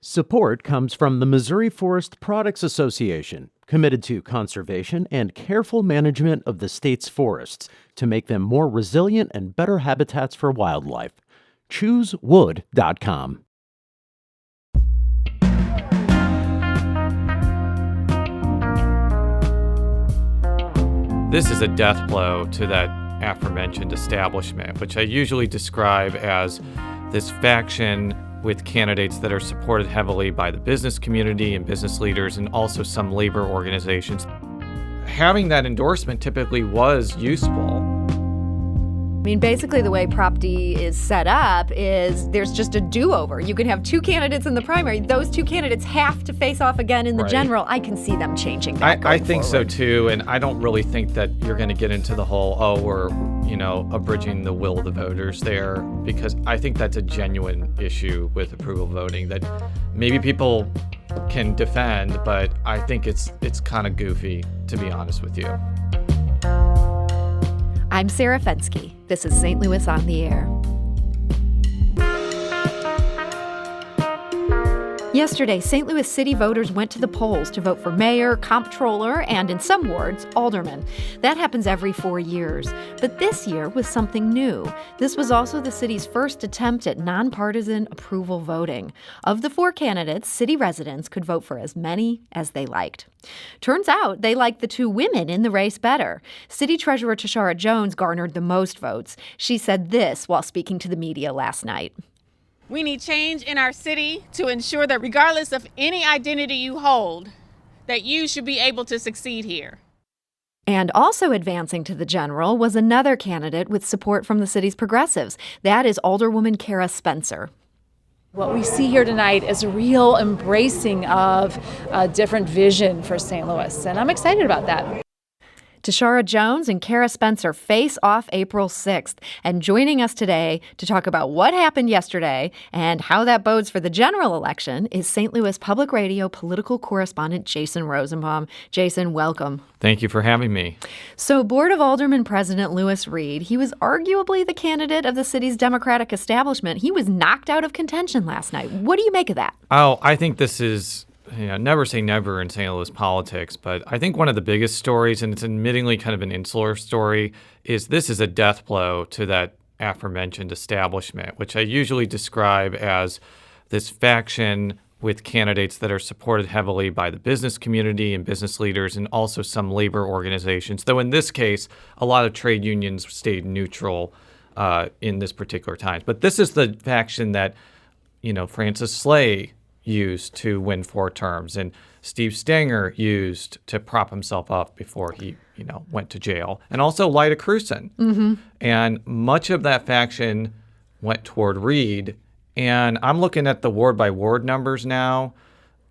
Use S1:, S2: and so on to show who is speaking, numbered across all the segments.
S1: Support comes from the Missouri Forest Products Association, committed to conservation and careful management of the state's forests to make them more resilient and better habitats for wildlife. ChooseWood.com.
S2: This is a death blow to that aforementioned establishment, which I usually describe as this faction with candidates that are supported heavily by the business community and business leaders and also some labor organizations. Having that endorsement typically was useful.
S3: I mean, basically the way Prop D is set up is there's just a do-over. You can have two candidates in the primary. Those two candidates have to face off again in the general. I can see them changing that
S2: I think
S3: forward.
S2: so too, and I don't really think that you're going to get into the whole, we're, abridging the will of the voters there, because I think that's a genuine issue with approval voting that maybe people can defend, but I think it's kind of goofy, to be honest with you.
S3: I'm Sarah Fensky. This is St. Louis on the Air. Yesterday, St. Louis City voters went to the polls to vote for mayor, comptroller, and in some wards, alderman. That happens every 4 years. But this year was something new. This was also the city's first attempt at nonpartisan approval voting. Of the 4 candidates, city residents could vote for as many as they liked. Turns out they liked the 2 women in the race better. City Treasurer Tishaura Jones garnered the most votes. She said this while speaking to the media last night.
S4: We need change in our city to ensure that regardless of any identity you hold, that you should be able to succeed here.
S3: And also advancing to the general was another candidate with support from the city's progressives. That is Alderwoman Cara Spencer.
S5: What we see here tonight is a real embracing of a different vision for St. Louis, and I'm excited about that.
S3: Tishaura Jones and Cara Spencer face off April 6th. And joining us today to talk about what happened yesterday and how that bodes for the general election is St. Louis Public Radio political correspondent Jason Rosenbaum. Jason, welcome.
S2: Thank you for having me.
S3: So Board of Aldermen President Louis Reed, he was arguably the candidate of the city's Democratic establishment. He was knocked out of contention last night. What do you make of that?
S2: Oh, I think this is... never say never in St. Louis politics, but I think one of the biggest stories, and it's admittingly kind of an insular story, is this is a death blow to that aforementioned establishment, which I usually describe as this faction with candidates that are supported heavily by the business community and business leaders and also some labor organizations, though in this case, a lot of trade unions stayed neutral in this particular time. But this is the faction that, Francis Slay used to win 4 terms, and Steve Stenger used to prop himself up before he, went to jail, and also Lyda Krewson. Mm-hmm. And much of that faction went toward Reed, and I'm looking at the ward-by-ward numbers now.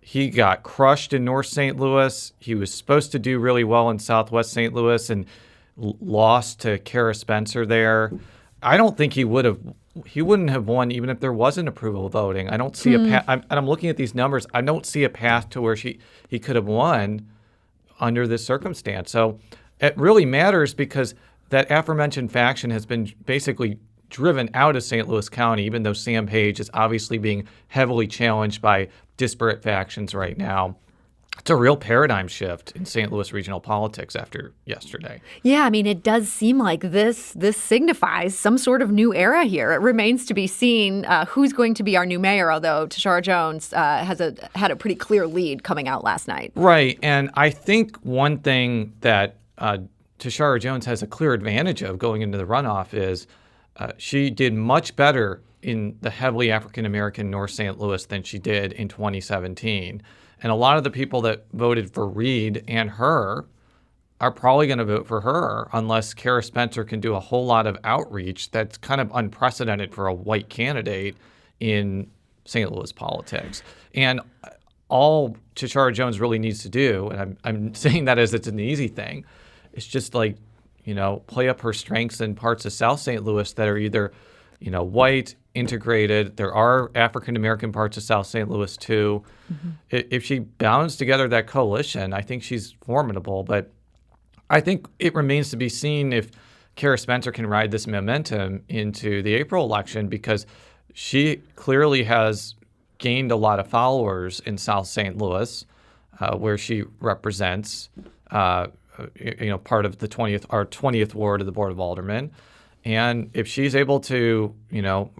S2: He got crushed in North St. Louis. He was supposed to do really well in Southwest St. Louis and lost to Cara Spencer there. I don't think he wouldn't have won even if there wasn't approval voting. I don't see a path. I'm looking at these numbers. I don't see a path to where he could have won under this circumstance. So it really matters because that aforementioned faction has been basically driven out of St. Louis County, even though Sam Page is obviously being heavily challenged by disparate factions right now. It's a real paradigm shift in St. Louis regional politics after yesterday.
S3: Yeah, I mean, it does seem like this signifies some sort of new era here. It remains to be seen who's going to be our new mayor, although Tishaura Jones had a pretty clear lead coming out last night.
S2: Right, and I think one thing that Tishaura Jones has a clear advantage of going into the runoff is she did much better in the heavily African-American North St. Louis than she did in 2017. And a lot of the people that voted for Reed and her are probably going to vote for her unless Cara Spencer can do a whole lot of outreach that's kind of unprecedented for a white candidate in St. Louis politics. And all Tishaura Jones really needs to do, and I'm saying that as it's an easy thing, is just play up her strengths in parts of South St. Louis that are either, white, integrated. There are African-American parts of South St. Louis, too. Mm-hmm. If she bounds together that coalition, I think she's formidable. But I think it remains to be seen if Cara Spencer can ride this momentum into the April election, because she clearly has gained a lot of followers in South St. Louis, where she represents, part of the 20th ward of the Board of Aldermen. And if she's able to,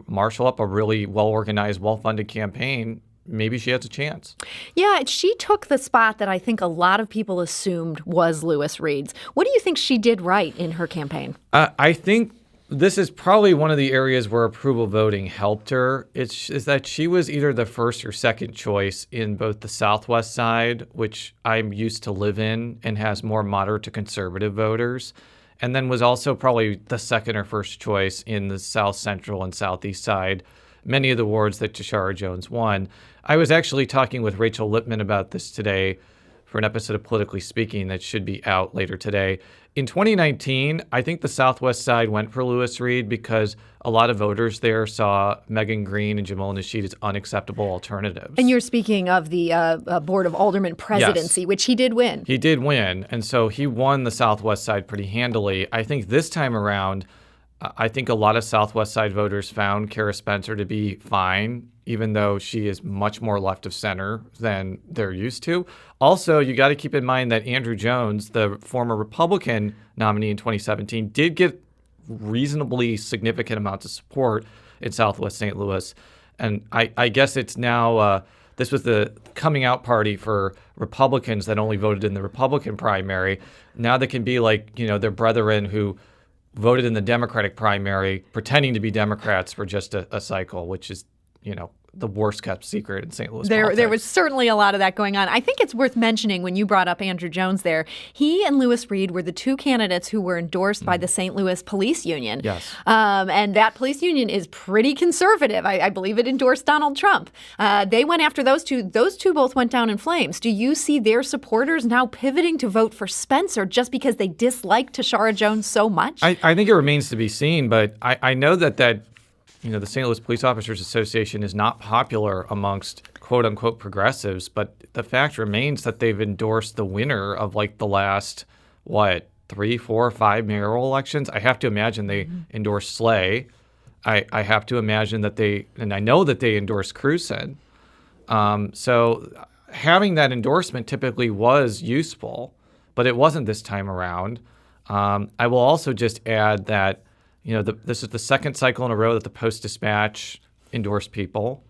S2: marshal up a really well-organized, well-funded campaign, maybe she has a chance.
S3: Yeah, she took the spot that I think a lot of people assumed was Lewis Reed's. What do you think she did right in her campaign?
S2: I think this is probably one of the areas where approval voting helped her. Is that she was either the first or second choice in both the Southwest side, which I'm used to live in and has more moderate to conservative voters, and then was also probably the second or first choice in the South Central and Southeast side, many of the wards that Tishaura Jones won. I was actually talking with Rachel Lippman about this today for an episode of Politically Speaking that should be out later today. In 2019, I think the Southwest side went for Lewis Reed because a lot of voters there saw Megan Green and Jamal Nasheed as unacceptable alternatives.
S3: And you're speaking of the Board of Aldermen presidency,
S2: Yes.
S3: which he did win.
S2: He did win, and so he won the Southwest side pretty handily. I think this time around, I think a lot of Southwest side voters found Cara Spencer to be fine, even though she is much more left of center than they're used to. Also, you got to keep in mind that Andrew Jones, the former Republican nominee in 2017, did get reasonably significant amounts of support in Southwest St. Louis. And I guess it's now, this was the coming out party for Republicans that only voted in the Republican primary. Now they can be like, their brethren who voted in the Democratic primary, pretending to be Democrats for just a cycle, which is, the worst kept secret in St. Louis politics.
S3: There was certainly a lot of that going on. I think it's worth mentioning when you brought up Andrew Jones there, he and Lewis Reed were the two candidates who were endorsed by the St. Louis Police Union.
S2: Yes.
S3: And that police union is pretty conservative. I believe it endorsed Donald Trump. They went after those two. Those two both went down in flames. Do you see their supporters now pivoting to vote for Spencer just because they dislike Tishaura Jones so much?
S2: I think it remains to be seen, but I know that the St. Louis Police Officers Association is not popular amongst quote unquote progressives, but the fact remains that they've endorsed the winner of like the last, 3, 4, 5 mayoral elections. I have to imagine they endorsed Slay. I have to imagine that and I know that they endorsed Cruzen. So having that endorsement typically was useful, but it wasn't this time around. I will also just add that this is the second cycle in a row that the Post-Dispatch endorsed people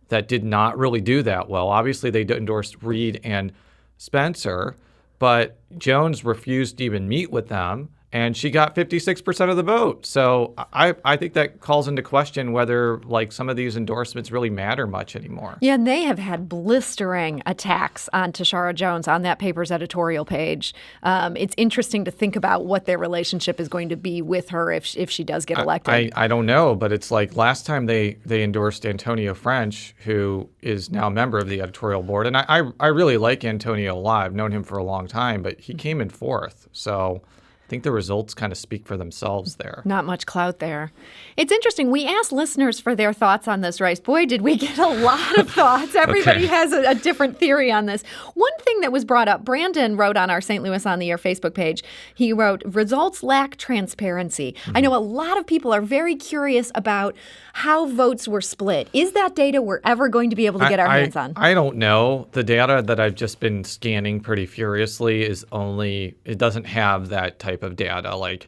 S2: that did not really do that well. Obviously, they endorsed Reed and Spencer, but Jones refused to even meet with them, and she got 56% of the vote. So I think that calls into question whether some of these endorsements really matter much anymore.
S3: Yeah, and they have had blistering attacks on Tishaura Jones on that paper's editorial page. It's interesting to think about what their relationship is going to be with her if she does get elected.
S2: I don't know, but it's like last time they endorsed Antonio French, who is now a member of the editorial board. And I really like Antonio a lot. I've known him for a long time, but he came in fourth. So I think the results kind of speak for themselves there.
S3: Not much clout there. It's interesting. We asked listeners for their thoughts on this race. Boy, did we get a lot of thoughts. Everybody has a different theory on this. One thing that was brought up, Brandon wrote on our St. Louis on the Air Facebook page, he wrote, results lack transparency. I know a lot of people are very curious about how votes were split. Is that data we're ever going to be able to get our hands on?
S2: I don't know. The data that I've just been scanning pretty furiously it doesn't have that type of data. Like,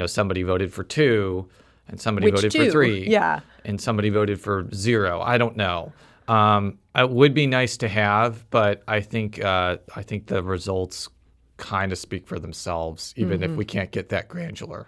S2: somebody voted for 2 and somebody voted for 3.
S3: Yeah.
S2: And somebody voted for 0. I don't know. It would be nice to have, but I think the results kind of speak for themselves, even if we can't get that granular.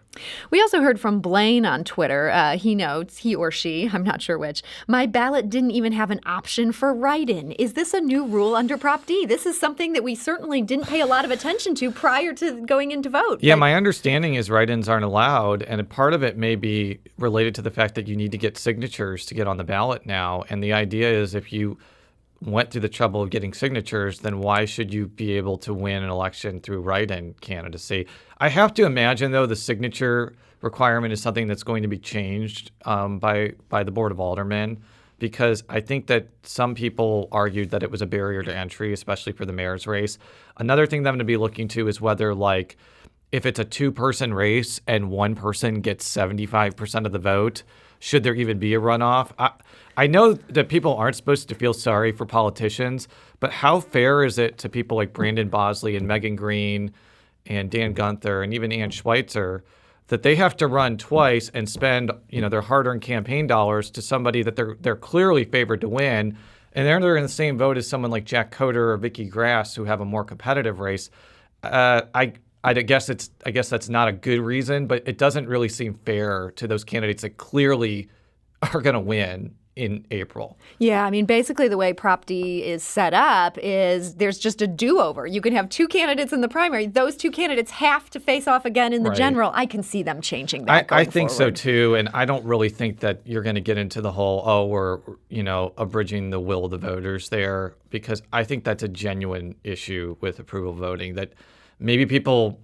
S3: We also heard from Blaine on Twitter. He notes, he or she, I'm not sure which, my ballot didn't even have an option for write-in. Is this a new rule under Prop D? This is something that we certainly didn't pay a lot of attention to prior to going in to vote.
S2: Yeah, my understanding is write-ins aren't allowed, and a part of it may be related to the fact that you need to get signatures to get on the ballot now. And the idea is if you went through the trouble of getting signatures, then why should you be able to win an election through write-in candidacy? I have to imagine, though, the signature requirement is something that's going to be changed by the Board of Aldermen, because I think that some people argued that it was a barrier to entry, especially for the mayor's race. Another thing that I'm going to be looking to is whether, if it's a 2-person race and one person gets 75% of the vote, should there even be a runoff? I know that people aren't supposed to feel sorry for politicians, but how fair is it to people like Brandon Bosley and Megan Green and Dan Gunther and even Ann Schweitzer that they have to run twice and spend, their hard-earned campaign dollars to somebody that they're clearly favored to win, and they're in the same vote as someone like Jack Coder or Vicky Grass who have a more competitive race? I guess that's not a good reason, but it doesn't really seem fair to those candidates that clearly are going to win in April.
S3: Yeah, I mean, basically the way Prop D is set up is there's just a do-over. You can have two candidates in the primary. Those two candidates have to face off again in the general. I can see them changing that
S2: I think
S3: forward.
S2: so too, and I don't really think that you're going to get into the whole, we're, abridging the will of the voters there, because I think that's a genuine issue with approval voting that maybe people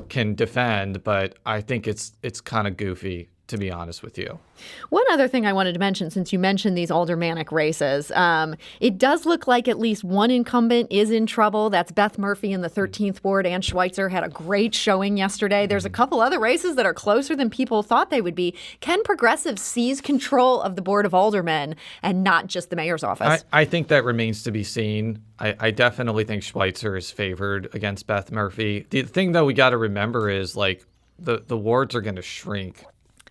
S2: can defend, but I think it's kind of goofy, to be honest with you.
S3: One other thing I wanted to mention, since you mentioned these aldermanic races, it does look like at least one incumbent is in trouble. That's Beth Murphy in the 13th Ward. Ann Schweitzer had a great showing yesterday. There's a couple other races that are closer than people thought they would be. Can progressives seize control of the Board of Aldermen and not just the mayor's office?
S2: I think that remains to be seen. I definitely think Schweitzer is favored against Beth Murphy. The thing, though, we got to remember is the wards are going to shrink.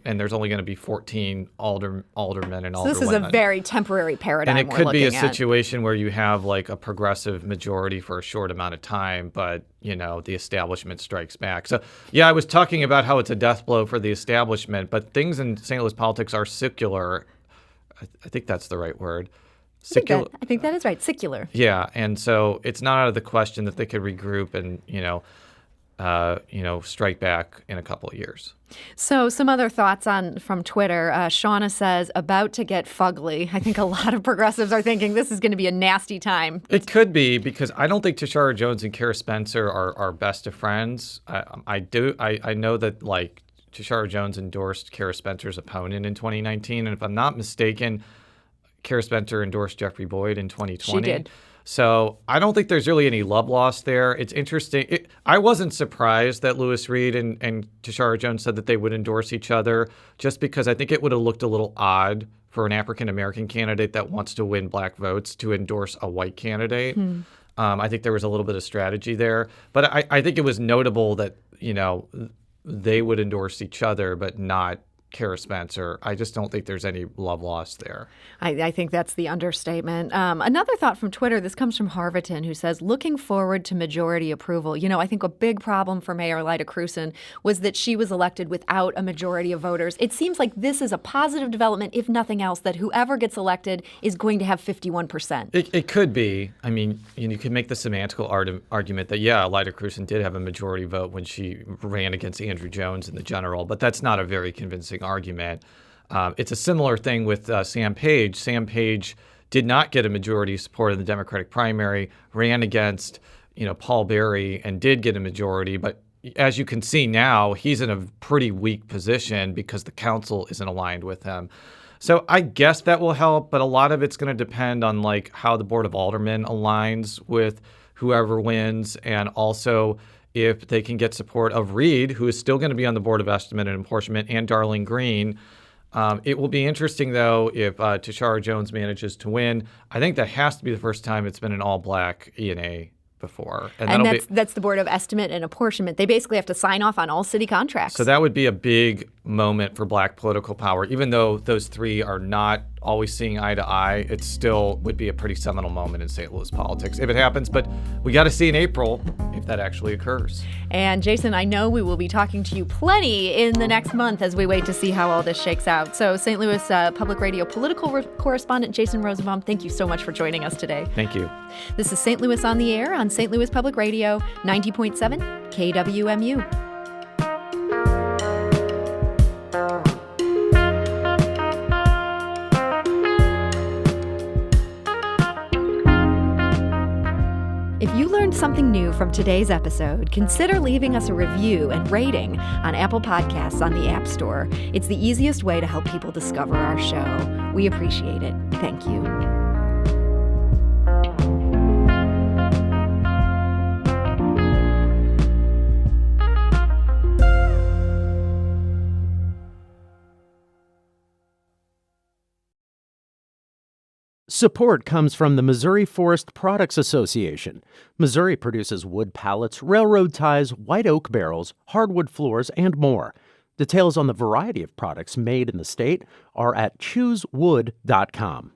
S2: And there's only going to be 14 aldermen and alderwomen.
S3: So this is a very temporary paradigm.
S2: And it could be a situation where you have a progressive majority for a short amount of time, but the establishment strikes back. So yeah, I was talking about how it's a death blow for the establishment, but things in St. Louis politics are secular. I think that's the right word.
S3: I think that is right. Secular.
S2: Yeah, and so it's not out of the question that they could regroup and strike back in a couple of years.
S3: So some other thoughts from Twitter. Shauna says, about to get fugly. I think a lot of progressives are thinking this is going to be a nasty time.
S2: It could be, because I don't think Tishaura Jones and Cara Spencer are best of friends. I know that Tishaura Jones endorsed Cara Spencer's opponent in 2019. And if I'm not mistaken, Cara Spencer endorsed Jeffrey Boyd in 2020.
S3: She did.
S2: So I don't think there's really any love lost there. It's interesting. I wasn't surprised that Louis Reed and Tishaura Jones said that they would endorse each other, just because I think it would have looked a little odd for an African-American candidate that wants to win black votes to endorse a white candidate. I think there was a little bit of strategy there. But I think it was notable that, they would endorse each other, but not Cara Spencer. I just don't think there's any love lost there.
S3: I think that's the understatement. Another thought from Twitter, this comes from Harviton, who says, looking forward to majority approval. I think a big problem for Mayor Lyda Krewson was that she was elected without a majority of voters. It seems like this is a positive development, if nothing else, that whoever gets elected is going to have 51%.
S2: It could be. I mean, you could make the semantical argument that, Lyda Krewson did have a majority vote when she ran against Andrew Jones in the general, but that's not a very convincing argument. It's a similar thing with Sam Page. Sam Page did not get a majority support in the Democratic primary, ran against Paul Berry and did get a majority. But as you can see now, he's in a pretty weak position because the council isn't aligned with him. So I guess that will help, but a lot of it's going to depend on how the Board of Aldermen aligns with whoever wins, and also if they can get support of Reed, who is still going to be on the Board of Estimate and Apportionment, and Darlene Green. It will be interesting, though, if Tishaura Jones manages to win. I think that has to be the first time it's been an all-black E&A before.
S3: And that's the Board of Estimate and Apportionment. They basically have to sign off on all city contracts.
S2: So that would be a big moment for black political power. Even though those three are not always seeing eye to eye, it still would be a pretty seminal moment in St. Louis politics if it happens. But we got to see in April if that actually occurs.
S3: And Jason, I know we will be talking to you plenty in the next month as we wait to see how all this shakes out. So St. Louis Public Radio political correspondent Jason Rosenbaum, thank you so much for joining us today.
S2: Thank you.
S3: This is St. Louis on the Air on St. Louis Public Radio, 90.7 KWMU. If you learned something new from today's episode, consider leaving us a review and rating on Apple Podcasts on the App Store. It's the easiest way to help people discover our show. We appreciate it. Thank you.
S1: Support comes from the Missouri Forest Products Association. Missouri produces wood pallets, railroad ties, white oak barrels, hardwood floors, and more. Details on the variety of products made in the state are at choosewood.com.